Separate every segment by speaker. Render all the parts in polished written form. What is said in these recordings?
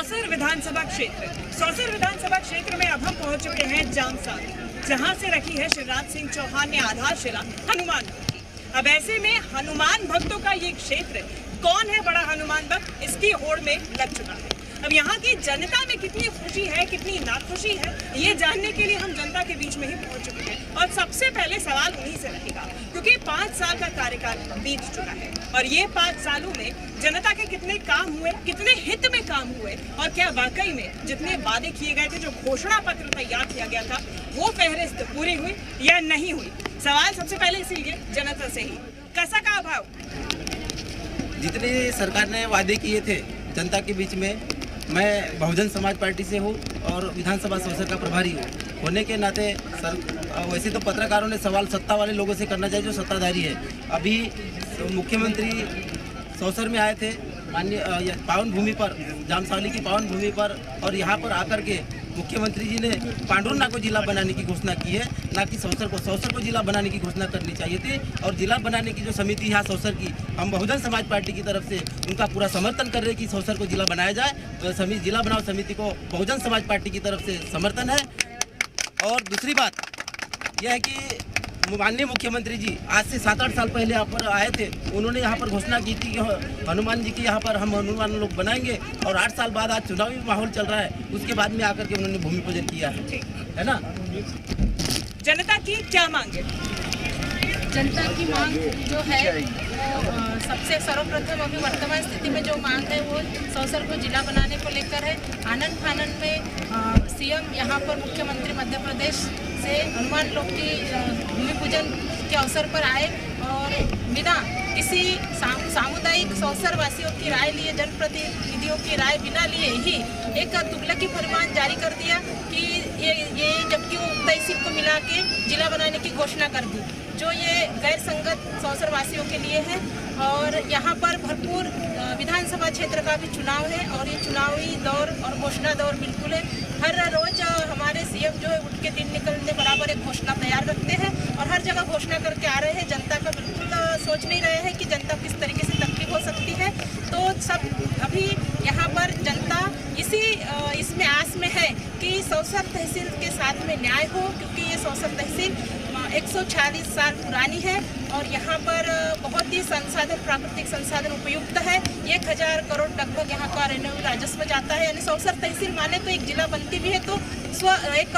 Speaker 1: सौसर विधानसभा क्षेत्र में अब हम पहुंच चुके हैं जामसाली, जहां से रखी है शिवराज सिंह चौहान ने आधारशिला हनुमान भक्त की। अब ऐसे में हनुमान भक्तों का ये क्षेत्र, कौन है बड़ा हनुमान भक्त, इसकी होड़ में लग चुका है। अब यहाँ की जनता में कितनी खुशी है, कितनी नाखुशी है, ये जानने के लिए हम जनता के बीच में ही पहुंच चुके हैं। और सबसे पहले सवाल उन्हीं से रहेगा, क्योंकि 5 साल का कार्यकाल बीत चुका है और ये 5 सालों में जनता के कितने काम हुए, कितने हित में काम हुए, और क्या वाकई में जितने वादे किए गए थे, जो घोषणा पत्र तैयार किया गया था, वो फहरिस्त पूरी हुई या नहीं हुई। सवाल सबसे पहले इसीलिए जनता से ही, कैसा का अभाव,
Speaker 2: जितने सरकार ने वादे किए थे जनता के बीच में, मैं बहुजन समाज पार्टी से हूँ और विधानसभा सौसर का प्रभारी हूँ होने के नाते वैसे तो पत्रकारों ने सवाल सत्ता वाले लोगों से करना चाहिए जो सत्ताधारी है। अभी मुख्यमंत्री सौसर में आए थे माननीय पावन भूमि पर, जामसाली की पावन भूमि पर, और यहाँ पर आकर के मुख्यमंत्री जी ने पांडुरना को जिला बनाने की घोषणा की है, ना कि सौसर को जिला बनाने की घोषणा करनी चाहिए थी। और जिला बनाने की जो समिति है सौसर की, हम बहुजन समाज पार्टी की तरफ से उनका पूरा समर्थन कर रहे हैं कि सौसर को जिला बनाया जाए। तो जिला बनाओ समिति को बहुजन समाज पार्टी की तरफ से समर्थन है। और दूसरी बात यह है कि माननीय मुख्यमंत्री जी आज से 7-8 साल पहले यहाँ पर आए थे, उन्होंने यहाँ पर घोषणा की थी कि हनुमान जी की यहाँ पर हम हनुमान लोग बनाएंगे, और 8 साल बाद आज चुनावी माहौल चल रहा है, उसके बाद में आकर के उन्होंने भूमि पूजन किया है ना।
Speaker 1: जनता की क्या मांग है?
Speaker 3: जनता की मांग जो है सबसे सर्वप्रथम अभी वर्तमान स्थिति में जो मांग है वो सौसर को जिला बनाने को लेकर है। आनंद फानन में सीएम यहाँ पर मुख्यमंत्री मध्य प्रदेश से हनुमान लोग की भूमि पूजन के अवसर पर आए और बिना किसी सामुदायिक सौसर वासियों की राय लिए, जनप्रतिनिधियों की राय बिना लिए ही एक तुगलकी फरमान जारी कर दिया कि ये जबकि वो तहसील को मिला के जिला बनाने की घोषणा कर दी, जो ये गैर संगत सौसर वासियों के लिए है। और यहाँ पर भरपूर विधानसभा क्षेत्र का भी चुनाव है और ये चुनावी दौर और घोषणा दौर बिल्कुल है। हर रोज हमारे सीएम जो है उठ के दिन निकलने बराबर एक घोषणा तैयार रखते हैं और हर जगह घोषणा करके आ रहे हैं। जनता का बिल्कुल सोच नहीं रहे हैं कि जनता किस तरीके से तकलीफ हो सकती है। तो सब अभी यहाँ पर जनता इसमें आस में है कि सौसर तहसील के साथ में न्याय हो, क्योंकि ये सौसर तहसील 146 साल पुरानी है और यहाँ पर बहुत ही संसाधन, प्राकृतिक संसाधन उपयुक्त है। 1000 करोड़ लगभग यहाँ का रेवेन्यू राजस्व जाता है। यानी सौसर तहसील माने तो एक जिला बनती भी है तो एक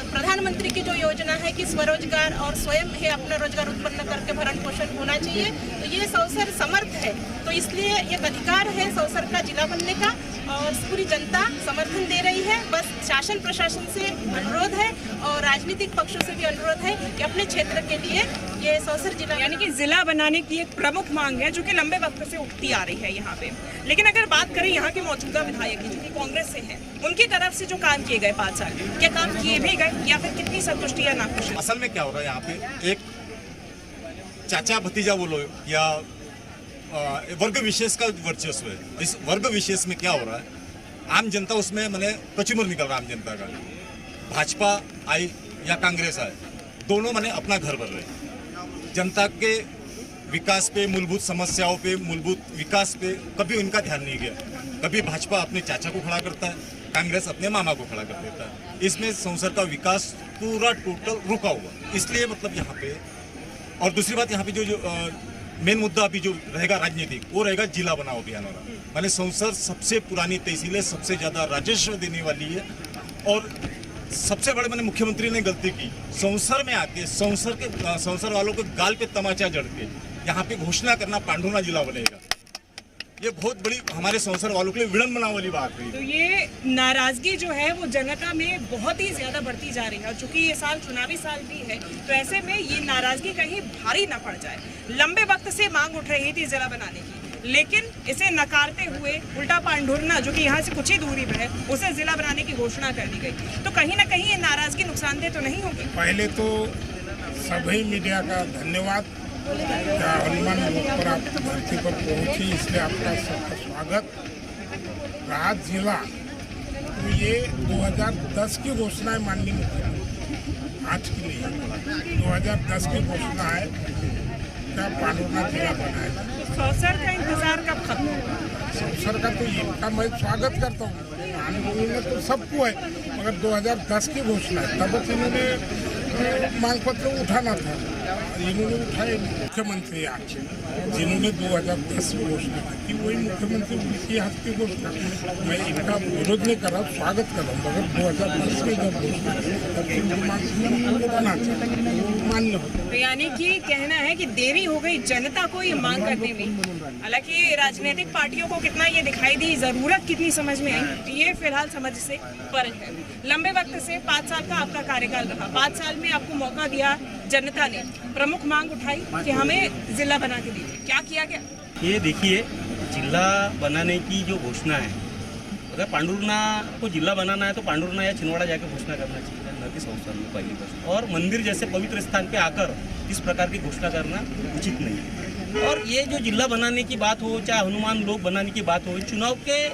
Speaker 3: प्रधानमंत्री की जो योजना है कि स्वरोजगार और स्वयं ही अपना रोजगार उत्पन्न करके भरण पोषण होना चाहिए, तो ये सौसर समर्थ है। तो इसलिए एक अधिकार है सौसर का जिला बनने का और पूरी जनता समर्थन दे रही है। बस शासन प्रशासन से अनुरोध है और राजनीतिक पक्षों से भी अनुरोध है कि अपने क्षेत्र के लिए ये सौसर जिला,
Speaker 1: यानी कि जिला बनाने की एक प्रमुख मांग है जो कि लंबे वक्त से उठती आ रही है यहाँ पे। लेकिन अगर बात करें यहाँ के मौजूदा विधायक जो कि कांग्रेस से हैं, उनकी तरफ से जो काम किए गए 5 साल, क्या काम किए भी गए या फिर कितनी संतुष्टि या नाखुशी?
Speaker 4: असल में क्या हो रहा है यहाँ पे, एक चाचा भतीजा बोलो या वर्ग विशेष का वर्चस्व है। इस वर्ग विशेष में क्या हो रहा है, आम जनता उसमें मैंने कचूमर निकल रहा है आम जनता का। भाजपा आई या कांग्रेस आए, दोनों मैंने अपना घर भर रहे। जनता के विकास पे, मूलभूत समस्याओं पे, मूलभूत विकास पे कभी उनका ध्यान नहीं गया। कभी भाजपा अपने चाचा को खड़ा करता है, कांग्रेस अपने मामा को खड़ा कर देता है। इसमें संसद का विकास पूरा टोटल रुका हुआ, इसलिए मतलब यहाँ पे। और दूसरी बात, यहाँ पे जो मेन मुद्दा अभी जो रहेगा राजनीतिक, वो रहेगा जिला बनाओ अभियान वाला। मैंने संसद सबसे पुरानी तहसील है, सबसे ज़्यादा राजस्व देने वाली है, और सबसे बड़े मैंने मुख्यमंत्री ने गलती की, संसद में आके संसद वालों के गाल पे तमाचा जड़ के यहाँ पे घोषणा करना पांडुरना जिला बनेगा। ये बहुत बड़ी हमारे संसद वालों के लिए विडंबना वाली बात है।
Speaker 1: तो ये नाराजगी जो है वो जनता में बहुत ही ज्यादा बढ़ती जा रही है, चूंकि ये साल चुनावी साल भी है, तो ऐसे में ये नाराजगी कहीं भारी ना पड़ जाए। लंबे वक्त से मांग उठ रही थी जिला बनाने की, लेकिन इसे नकारते हुए उल्टा पांडुरना जो कि यहाँ से कुछ ही दूरी पर है, उसे जिला बनाने की घोषणा कर दी गई। तो कहीं ना कहीं ये नाराजगी नुकसानदेह तो नहीं होगी? पहले
Speaker 5: तो सभी मीडिया का धन्यवाद, हनुमान लोग पर आप धरती पर पहुंची, इसलिए आपका सबका स्वागत। राहत जिला तो ये 2010 की घोषणा है माननीय मुख्यमंत्री, आज की नहीं, 2010 की घोषणा है क्या पांडुरना जिला बनाएगा।
Speaker 1: सौसर का इंतजार कब खत्म होगा?
Speaker 5: सौसर का तो इनका मैं स्वागत करता हूँ। अनुभवी में तो सबको है, मगर 2010 की घोषणा है, तब इन्होंने मांग पत्र उठाना था, इन्होंने उठाए। मुख्यमंत्री आज जिन्होंने 2010 में घोषणा की थी वही मुख्यमंत्री उनकी हाथ की घोषणा। मैं इनका विरोध नहीं कर रहा, स्वागत कर रहा हूँ, मगर 2010 में जब घोषणा की तब से मांग उठाना चाहिए, मान्य हो।
Speaker 1: तो यानी कि कहना है कि देरी हो गई जनता को ये मांग करने में। हालांकि राजनीतिक पार्टियों को कितना ये दिखाई दी, जरूरत कितनी समझ में आई, ये फिलहाल समझ से पर है। लंबे वक्त से 5 साल का आपका कार्यकाल रहा, 5 साल में आपको मौका दिया जनता ने, प्रमुख मांग उठाई कि हमें जिला बना के दीजिए, क्या किया गया?
Speaker 6: ये देखिए, जिला बनाने की जो घोषणा है, अगर पांडुरना को जिला बनाना है तो पांडुरना या छिंदवाड़ा जाकर घोषणा करना चाहिए, न कि सौसर में पहली बात। और मंदिर जैसे पवित्र स्थान पे आकर इस प्रकार की घोषणा करना उचित नहीं है। और ये जो जिला बनाने की बात हो, चाहे हनुमान लोक बनाने की बात हो, चुनाव के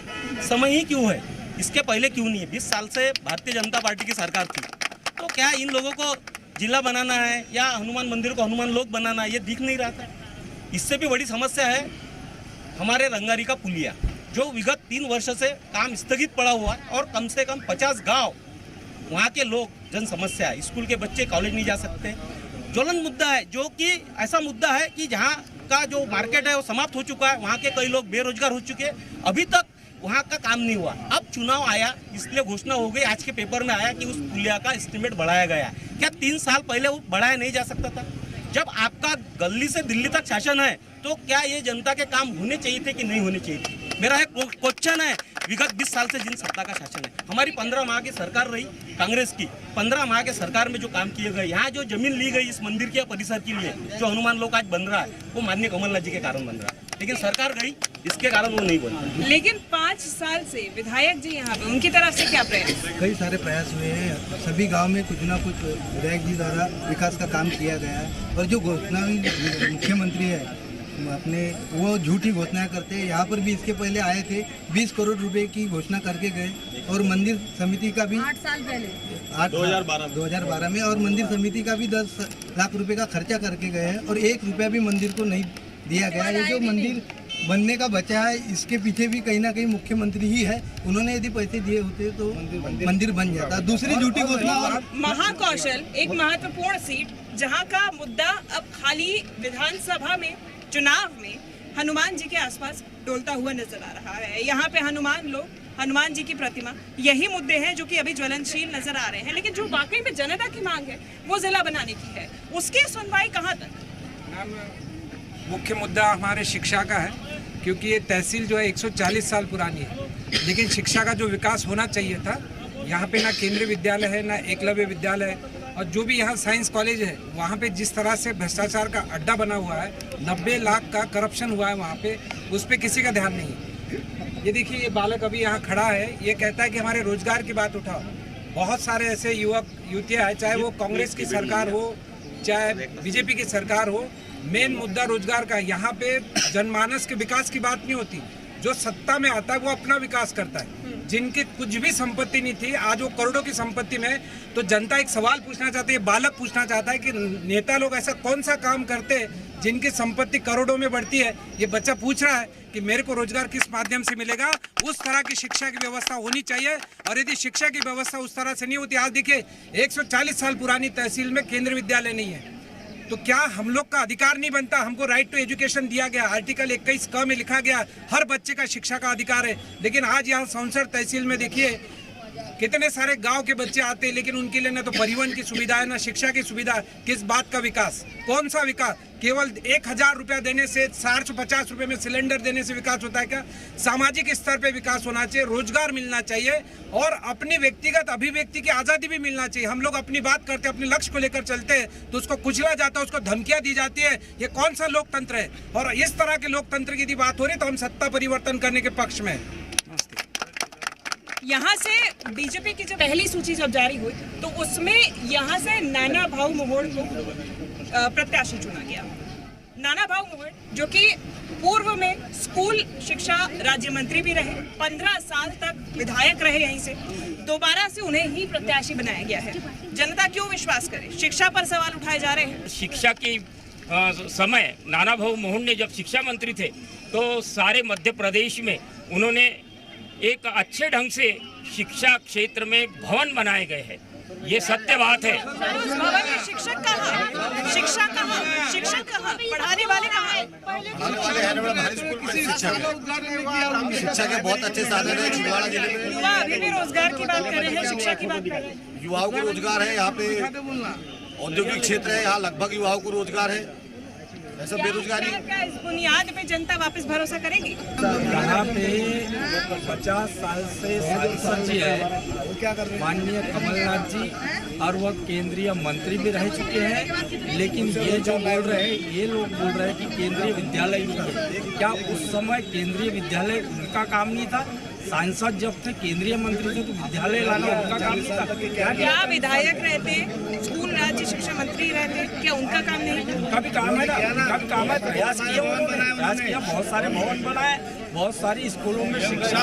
Speaker 6: समय ही क्यों है, इसके पहले क्यों नहीं है? 20 साल से भारतीय जनता पार्टी की सरकार थी, तो क्या इन लोगों को जिला बनाना है या हनुमान मंदिर को हनुमान लोक बनाना है, ये दिख नहीं रहा था। इससे भी बड़ी समस्या है हमारे रंगारी का पुलिया, जो विगत 3 वर्ष से काम स्थगित पड़ा हुआ है और कम से कम 50 गांव, वहाँ के लोग जन समस्या है, स्कूल के बच्चे कॉलेज नहीं जा सकते। ज्वलन मुद्दा है, जो कि ऐसा मुद्दा है कि जहाँ का जो मार्केट है वो समाप्त हो चुका है, वहाँ के कई लोग बेरोजगार हो चुके हैं, अभी तक वहाँ का काम नहीं हुआ। अब चुनाव आया, इसलिए घोषणा हो गई, आज के पेपर में आया कि उस पुलिया का एस्टीमेट बढ़ाया गया। क्या 3 साल पहले वो बढ़ाया नहीं जा सकता था? जब आपका गली से दिल्ली तक शासन है, तो क्या ये जनता के काम होने चाहिए थे कि नहीं होने चाहिए थे? मेरा एक क्वेश्चन है, विगत 20 साल से जिन सत्ता का शासन है, हमारी 15 माह की सरकार रही कांग्रेस की, 15 माह के सरकार में जो काम किए गए, यहाँ जो जमीन ली गई इस मंदिर के परिसर के लिए, जो हनुमान लोक आज बन रहा है, वो माननीय कमलनाथ जी के कारण बन रहा है, लेकिन सरकार गई, इसके कारण वो नहीं बना।
Speaker 1: लेकिन 5 साल से विधायक जी यहाँ पे, उनकी तरफ से क्या प्रयास?
Speaker 7: कई सारे प्रयास हुए हैं, सभी गांव में कुछ ना कुछ विधायक जी द्वारा विकास का काम किया गया है। और जो घोषणा मुख्यमंत्री है अपने, वो झूठी घोषणाएं करते हैं। यहाँ पर भी इसके पहले आए थे, 20 करोड़ रुपए की घोषणा करके गए, और मंदिर समिति का भी
Speaker 3: 8 साल पहले
Speaker 7: 2012 में, और मंदिर समिति का भी 10 लाख रुपए का खर्चा करके गए हैं, और 1 रुपया भी मंदिर को नहीं दिया गया। ये जो मंदिर बनने का बचा है, इसके पीछे भी कहीं ना कहीं मुख्यमंत्री ही है। उन्होंने यदि पैसे दिए होते तो मंदिर बन जाता। दूसरी झूठी घोषणा, और
Speaker 1: महाकौशल एक महत्वपूर्ण सीट, जहां का मुद्दा अब खाली विधानसभा में, चुनाव में हनुमान जी के आसपास डोलता हुआ नजर आ रहा है। यहाँ पे हनुमान लोग, हनुमान जी की प्रतिमा, यही मुद्दे हैं जो कि अभी ज्वलनशील नजर आ रहे हैं। लेकिन जो वाकई में जनता की मांग है वो जिला बनाने की है, उसकी सुनवाई कहाँ तक?
Speaker 8: मुख्य मुद्दा हमारे शिक्षा का है, क्योंकि ये तहसील जो है 140 साल पुरानी है, लेकिन शिक्षा का जो विकास होना चाहिए था, यहाँ पे ना केंद्रीय विद्यालय है, ना एकलव्य विद्यालय है, और जो भी यहाँ साइंस कॉलेज है, वहाँ पे जिस तरह से भ्रष्टाचार का अड्डा बना हुआ है, 90 लाख का करप्शन हुआ है वहाँ पे, उस पर किसी का ध्यान नहीं है। ये देखिए, ये बालक अभी यहाँ खड़ा है, ये कहता है कि हमारे रोजगार की बात उठाओ। बहुत सारे ऐसे युवक युवतियाँ हैं, चाहे वो कांग्रेस की सरकार हो, चाहे बीजेपी की सरकार हो, मेन मुद्दा रोजगार का। यहाँ पे जनमानस के विकास की बात नहीं होती, जो सत्ता में आता है वो अपना विकास करता है। जिनकी कुछ भी संपत्ति नहीं थी, आज वो करोड़ों की संपत्ति में। तो जनता एक सवाल पूछना चाहती है, बालक पूछना चाहता है कि नेता लोग ऐसा कौन सा काम करते हैं जिनकी संपत्ति करोड़ों में बढ़ती है। ये बच्चा पूछ रहा है कि मेरे को रोजगार किस माध्यम से मिलेगा। उस तरह की शिक्षा की व्यवस्था होनी चाहिए, और यदि शिक्षा की व्यवस्था उस तरह से नहीं होती, आज देखिए 140 साल पुरानी तहसील में केंद्रीय विद्यालय नहीं है, तो क्या हम लोग का अधिकार नहीं बनता? हमको राइट टू एजुकेशन दिया गया, आर्टिकल 21 में लिखा गया हर बच्चे का शिक्षा का अधिकार है। लेकिन आज यहाँ सौंसर तहसील में देखिए कितने सारे गांव के बच्चे आते हैं, लेकिन उनके लिए ना तो परिवहन की सुविधा है, ना शिक्षा की सुविधा। किस बात का विकास? कौन सा विकास? केवल 1000 रुपया देने से, 450 रुपये में सिलेंडर देने से विकास होता है क्या? सामाजिक स्तर पे विकास होना चाहिए, रोजगार मिलना चाहिए, और अपनी व्यक्तिगत अभिव्यक्ति की आज़ादी भी मिलना चाहिए। हम लोग अपनी बात करते हैं, अपने लक्ष्य को लेकर चलते हैं, तो उसको कुचला जाता है, उसको धमकियां दी जाती है। ये कौन सा लोकतंत्र है? और इस तरह के लोकतंत्र की यदि बात हो रही है, तो हम सत्ता परिवर्तन करने के पक्ष में हैं।
Speaker 1: यहाँ से बीजेपी की जो पहली सूची जब जारी हुई, तो उसमें यहाँ से नाना भाऊ मोहोड़ को प्रत्याशी चुना गया। नाना भाऊ मोहोड़ जो कि पूर्व में स्कूल शिक्षा राज्य मंत्री भी रहे, 15 साल तक विधायक रहे, यहीं से दोबारा से उन्हें ही प्रत्याशी बनाया गया है। जनता क्यों विश्वास करे? शिक्षा पर सवाल उठाए जा रहे हैं।
Speaker 9: शिक्षा की समय नाना भाऊ मोहोड़ ने जब शिक्षा मंत्री थे, तो सारे मध्य प्रदेश में उन्होंने एक अच्छे ढंग से शिक्षा क्षेत्र में भवन बनाए गए हैं, ये सत्य बात है।
Speaker 1: उस भवन में शिक्षक कहाँ, शिक्षा कहाँ, शिक्षक कहाँ, पढ़ाने वाले कहाँ हैं?
Speaker 4: शिक्षा के बहुत अच्छे साधन है छिंदवाड़ा जिले में।
Speaker 1: युवा अभी भी रोजगार की बात कर रहे हैं, शिक्षा की बात कर रहे हैं।
Speaker 4: युवाओं को रोजगार है, यहाँ पे औद्योगिक क्षेत्र है, यहाँ लगभग युवाओं को रोजगार है, ऐसा बेरोजगारी।
Speaker 1: क्या इस बुनियाद पे जनता वापस भरोसा करेगी?
Speaker 8: यहाँ पे 50 साल से सांसद जी है माननीय कमलनाथ जी, और वह केंद्रीय मंत्री भी रह चुके हैं। लेकिन ये जो बोल रहे हैं, ये लोग बोल रहे हैं कि केंद्रीय विद्यालय नहीं है। क्या उस समय केंद्रीय विद्यालय उनका काम नहीं था? सांसद जब थे, केंद्रीय मंत्री थे, तो विद्यालय लाना उनका काम नहीं था?
Speaker 1: क्या विधायक रहते, स्कूल राज्य शिक्षा मंत्री रहते, क्या उनका काम नहीं?
Speaker 8: उनका भी काम है ना, उनका भी काम है। प्रयास किया उन्होंने, प्रयास किया, बहुत सारे भवन बनाए, बहुत सारी स्कूलों में शिक्षा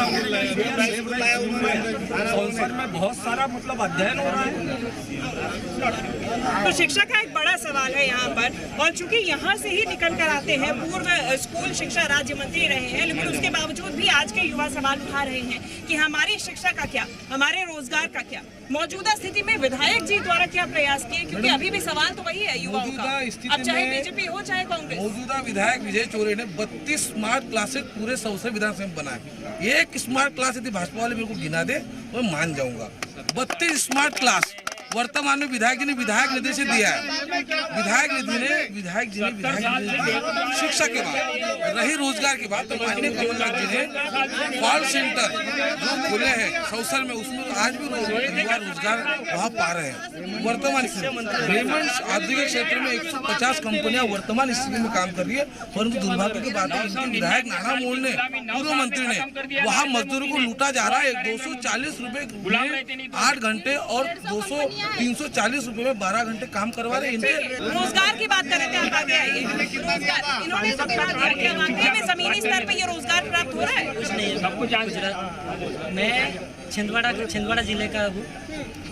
Speaker 8: संसद में बहुत सारा मतलब अध्ययन हो रहा है।
Speaker 1: तो शिक्षा का एक बड़ा सवाल है यहाँ पर, और चूंकि यहाँ से ही निकल कर आते हैं, पूर्व स्कूल शिक्षा राज्य मंत्री रहे हैं, लेकिन उसके बावजूद भी आज के युवा सवाल उठा रहे हैं कि हमारी शिक्षा का क्या, हमारे रोजगार का क्या, मौजूदा स्थिति में विधायक जी द्वारा क्या प्रयास किए, क्योंकि अभी भी सवाल तो वही है युवाओं का, अब चाहे बीजेपी हो चाहे कांग्रेस।
Speaker 10: मौजूदा विधायक विजय चौरे ने 32 स्मार्ट क्लासेस पूरे सौसे विधानसभा में बनाए। एक स्मार्ट क्लास यदि भाजपा वाले मेरे को गिना दे तो मैं मान जाऊंगा। 32 स्मार्ट क्लास वर्तमान में विधायक जी ने विधायक निधि से दिया है। विधायक जी ने शिक्षा के बाद रही रोजगार की बात, तो माननीय कमलनाथ जी ने कॉल सेंटर जो खुले हैं सौसर में, उसमें आज भी युवा रोजगार वहाँ पा रहे हैं। वर्तमान रेमंड्स औद्योगिक क्षेत्र में 150 कंपनियां वर्तमान स्थिति में काम कर रही है, परंतु दुर्भाग्य की बात है इनके विधायक नाना मोड़ ने, पूर्व मंत्री ने, वहाँ मजदूरों को लूटा जा रहा है। 240 रुपए 8 घंटे और 340 रुपए में 12 घंटे काम करवा रहे हैं। इनके
Speaker 1: रोजगार की बात कर रहे थे, आप आगे आइए। रोजगार इन्होंने सबका दिया, क्या वाकई में जमीनी स्तर पे ये रोजगार प्राप्त हो रहा है?
Speaker 11: कुछ नहीं। मैं छिंदवाड़ा जिले का हूँ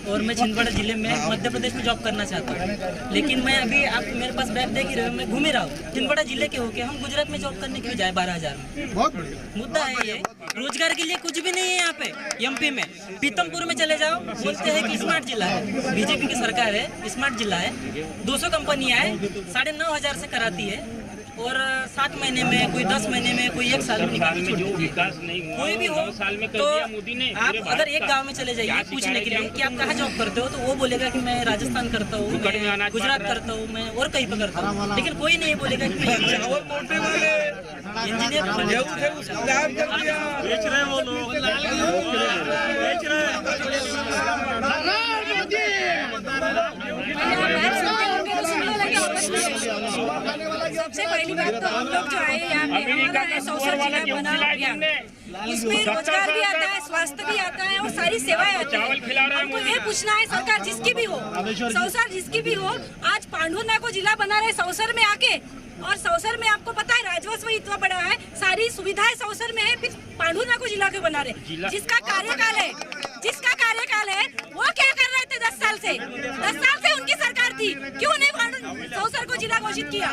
Speaker 11: और मैं छिंदवाड़ा जिले में मध्य प्रदेश में जॉब करना चाहता हूँ, लेकिन मैं अभी आप मेरे पास बैग देख ही रहे हो, मैं घूम ही रहा हूँ। छिंदवाड़ा जिले के होके हम गुजरात में जॉब करने के लिए जाए 12,000 में। बहुत बढ़िया मुद्दा है ये। रोजगार के लिए कुछ भी नहीं है यहाँ पे। एमपी में पीतमपुर में चले जाओ, बोलते हैं कि स्मार्ट जिला है, बीजेपी की सरकार है, स्मार्ट जिला है। 200 कंपनियाँ हैं, 9,500 से कराती है, और 7 महीने में, कोई 10 महीने में, कोई 1 साल में निकाल के छोड़ देती है। कोई भी हो तो आप अगर एक गांव में चले जाइए पूछने के लिए कि आप कहाँ जॉब करते हो, तो वो बोलेगा कि मैं राजस्थान करता हूँ, मैं गुजरात करता हूँ, मैं और कहीं पर करता हूँ, लेकिन कोई नहीं बोलेगा कि मैं इंजीनियर बेच रहे वो लोग, बेच रहे।
Speaker 3: सबसे पहली बात तो हम लोग जो आए यहाँ पे हमारा सौसर जिला बना गया, इसमें रोजगार भी आता है, स्वास्थ्य भी आता है और सारी सेवाएं आती है। हमको ये पूछना है, सरकार जिसकी भी हो, सौसर जिसकी भी हो, आज पांडुरना को जिला बना रहे सौसर में आके, और सौसर में आपको पता है राजस्व इतना बड़ा है, सारी सुविधाएं सौसर में है, फिर पांडुरना को जिला के बना रहे। जिसका कार्यकाल है वो क्या कर रहे थे 10 साल से? 10 साल से उनकी सरकार थी, क्यों नहीं सौसर को जिला घोषित किया?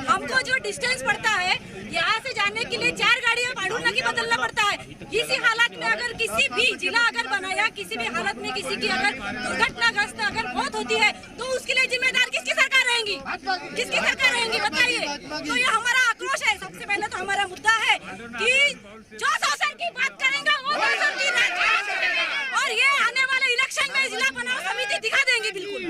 Speaker 3: हमको जो डिस्टेंस पड़ता है यहाँ से जाने के लिए 4 गाड़ियाँ पांडुरना की बदलना पड़ता है। इसी हालत में अगर किसी भी जिला अगर बनाया, किसी भी हालत में किसी की अगर दुर्घटनाग्रस्त अगर मौत होती है, तो उसके लिए जिम्मेदार किसकी सरकार रहेंगी? किसकी सरकार रहेंगी बताइए? तो ये हमारा आक्रोश है। सबसे पहले तो हमारा मुद्दा है कि जो सौसर की बात करेंगे वो सौसर की और ये आने वाले इलेक्शन में जिला बनाओ समिति दिखा देंगे बिल्कुल।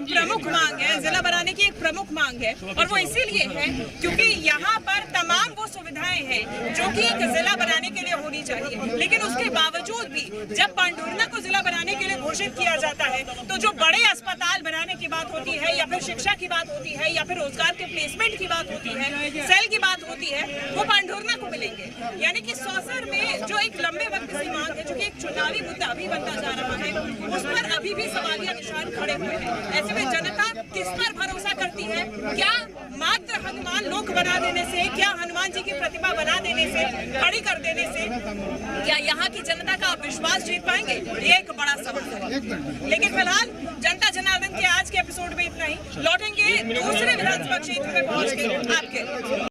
Speaker 1: प्रमुख मांग है, जिला बनाने की एक प्रमुख मांग है, और वो इसीलिए है क्योंकि यहाँ पर तमाम वो सुविधाएं हैं जो कि एक जिला बनाने के लिए होनी चाहिए, लेकिन उसके बावजूद भी जब पांडुरना को जिला बनाने के लिए घोषित किया जाता है, तो जो बड़े अस्पताल बनाने की बात होती है, या फिर शिक्षा की बात होती है, या फिर रोजगार के प्लेसमेंट की बात होती है, सेल की बात होती है, वो पांडुरना को मिलेंगे। यानी कि सौसर में जो एक लंबे वक्त से मांग है, जो कि एक चुनावी मुद्दा अभी बनता जा रहा है, उस पर अभी भी सवालिया निशान खड़े हुए हैं। ऐसे में जनता किस पर भरोसा करती है? क्या मात्र हनुमान लोक बना देने से, क्या हनुमान जी की प्रतिमा बना देने से, खड़ी कर देने से, क्या यहाँ की जनता का विश्वास जीत पाएंगे? ये एक बड़ा सवाल है। लेकिन फिलहाल जनता जनार्दन के आज के एपिसोड में इतना ही। लौटेंगे दूसरे विधानसभा क्षेत्र में पहुंच के आपके